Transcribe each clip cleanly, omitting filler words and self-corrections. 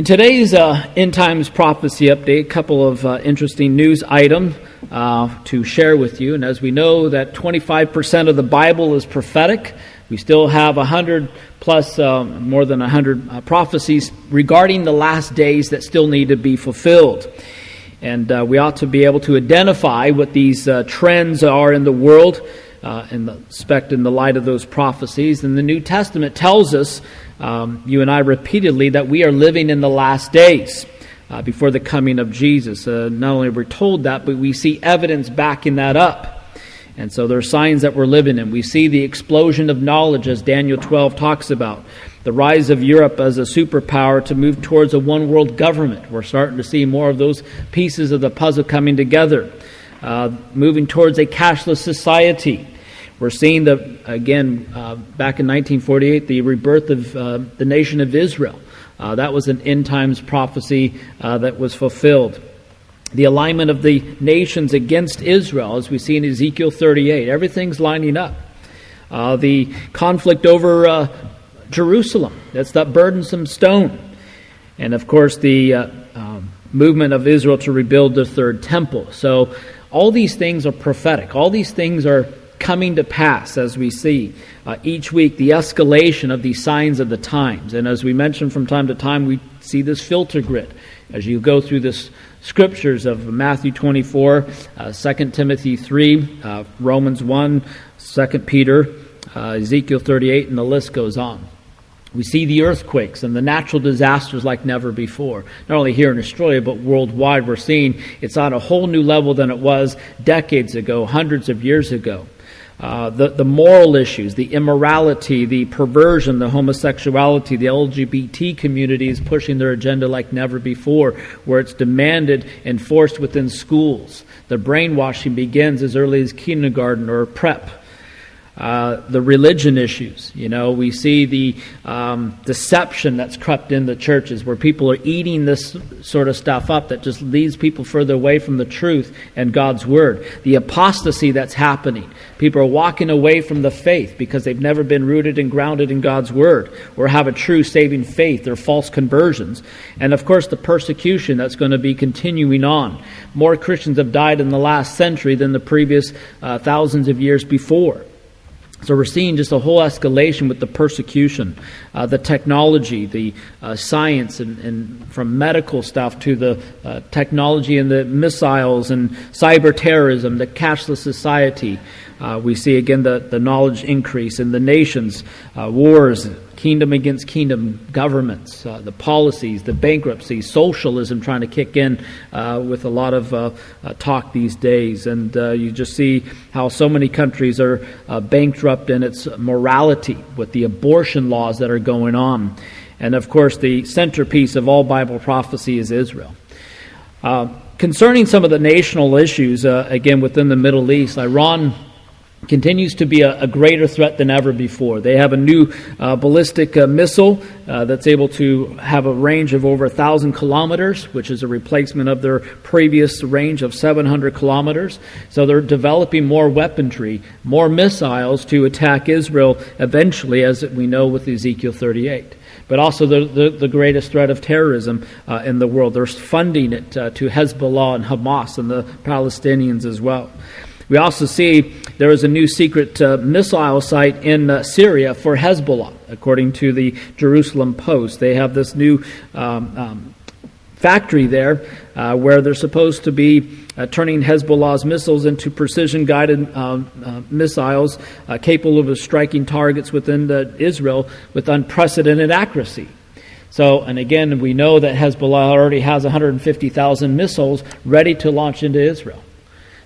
In today's End Times Prophecy Update, a couple of interesting news items to share with you. And as we know that 25% of the Bible is prophetic, we still have 100 plus, more than 100 prophecies regarding the last days that still need to be fulfilled. And we ought to be able to identify what these trends are in the world, in the light of those prophecies. And the New Testament tells us, you and I repeatedly, that we are living in the last days before the coming of Jesus. Not only are we told that, but we see evidence backing that up. And so there are signs that we're living in. We see the explosion of knowledge, as Daniel 12 talks about. The rise of Europe as a superpower to move towards a one-world government. We're starting to see more of those pieces of the puzzle coming together. Moving towards a cashless society. We're seeing, back in 1948, the rebirth of the nation of Israel. That was an end times prophecy that was fulfilled. The alignment of the nations against Israel, as we see in Ezekiel 38. Everything's lining up. The conflict over Jerusalem. That's that burdensome stone. And, of course, the movement of Israel to rebuild the third temple. So all these things are prophetic. All these things are coming to pass as we see each week the escalation of these signs of the times. And as we mentioned from time to time, we see this filter grid as you go through this scriptures of Matthew 24, 2 Timothy 3, Romans 1, 2 Peter, Ezekiel 38, and the list goes on. We see the earthquakes and the natural disasters like never before. Not only here in Australia, but worldwide, we're seeing it's on a whole new level than it was decades ago, hundreds of years ago. The moral issues, the immorality, the perversion, the homosexuality, the LGBT community is pushing their agenda like never before, where it's demanded and forced within schools. The brainwashing begins as early as kindergarten or prep. The religion issues, we see the deception that's crept in the churches where people are eating this sort of stuff up that just leads people further away from the truth and God's Word. The apostasy that's happening. People are walking away from the faith because they've never been rooted and grounded in God's Word or have a true saving faith. They're false conversions. And of course the persecution that's going to be continuing on. More Christians have died in the last century than the previous thousands of years before. So we're seeing just a whole escalation with the persecution, the technology, the science, and from medical stuff to the technology and the missiles and cyber terrorism, the cashless society. We see again the knowledge increase in the nations, wars, kingdom against kingdom, governments, the policies, the bankruptcy, socialism trying to kick in with a lot of talk these days. And you just see how so many countries are bankrupt in its morality with the abortion laws that are going on. And of course, the centerpiece of all Bible prophecy is Israel. Concerning some of the national issues, again, within the Middle East, Iran continues to be a greater threat than ever before. They have a new ballistic missile that's able to have a range of over 1,000 kilometers, which is a replacement of their previous range of 700 kilometers. So they're developing more weaponry, more missiles to attack Israel eventually, as we know with Ezekiel 38. But also the greatest threat of terrorism in the world. They're funding it to Hezbollah and Hamas and the Palestinians as well. We also see there is a new secret missile site in Syria for Hezbollah, according to the Jerusalem Post. They have this new factory there where they're supposed to be turning Hezbollah's missiles into precision-guided missiles capable of striking targets within Israel with unprecedented accuracy. So, and again, we know that Hezbollah already has 150,000 missiles ready to launch into Israel.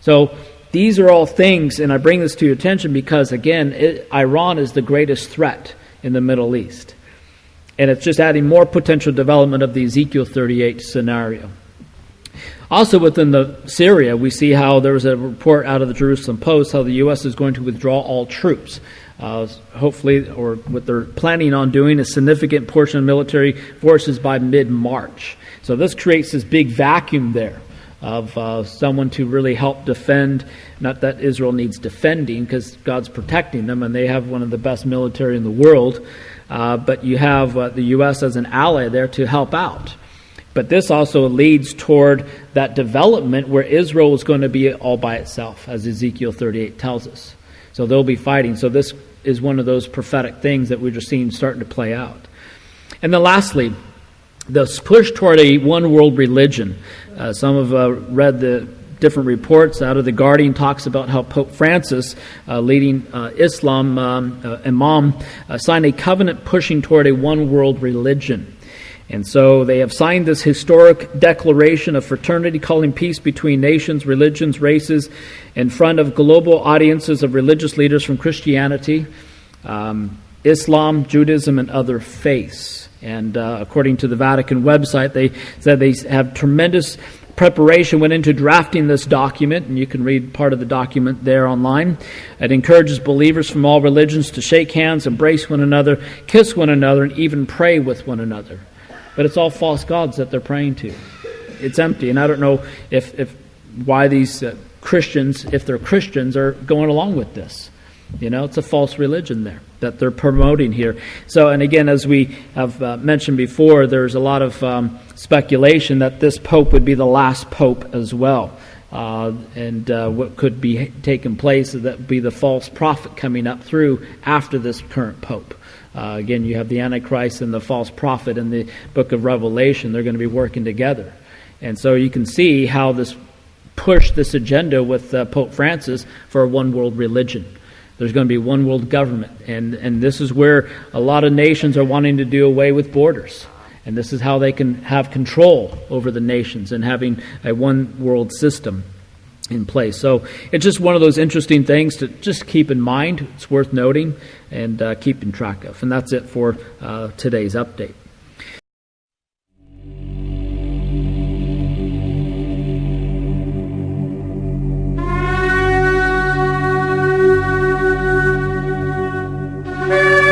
So, these are all things, and I bring this to your attention because, again, Iran is the greatest threat in the Middle East. And it's just adding more potential development of the Ezekiel 38 scenario. Also within Syria, we see how there was a report out of the Jerusalem Post how the U.S. is going to withdraw all troops. Hopefully, or what they're planning on doing, a significant portion of military forces by mid-March. So this creates this big vacuum there of someone to really help defend. Not that Israel needs defending, because God's protecting them, and they have one of the best military in the world. But you have the U.S. as an ally there to help out. But this also leads toward that development where Israel is going to be all by itself, as Ezekiel 38 tells us. So they'll be fighting. So this is one of those prophetic things that we're just seeing starting to play out. And then lastly, the push toward a one-world religion. Some have read the different reports out of The Guardian. Talks about how Pope Francis, leading Islam, Imam, signed a covenant pushing toward a one-world religion. And so they have signed this historic declaration of fraternity, calling peace between nations, religions, races, in front of global audiences of religious leaders from Christianity, Islam, Judaism, and other faiths. And according to the Vatican website, they said they have tremendous preparation went into drafting this document, and you can read part of the document there online. It encourages believers from all religions to shake hands, embrace one another, kiss one another, and even pray with one another. But it's all false gods that they're praying to. It's empty, and I don't know if why these Christians, if they're Christians, are going along with this. You know, it's a false religion there that they're promoting here. So, and again, as we have mentioned before, there's a lot of speculation that this pope would be the last pope as well. And what could be taking place is that would be the false prophet coming up through after this current pope. Again, you have the Antichrist and the false prophet in the book of Revelation. They're going to be working together. And so you can see how this pushed this agenda with Pope Francis for a one-world religion. There's going to be one world government. And this is where a lot of nations are wanting to do away with borders. And this is how they can have control over the nations and having a one world system in place. So it's just one of those interesting things to just keep in mind. It's worth noting and keeping track of. And that's it for today's update. Thank you.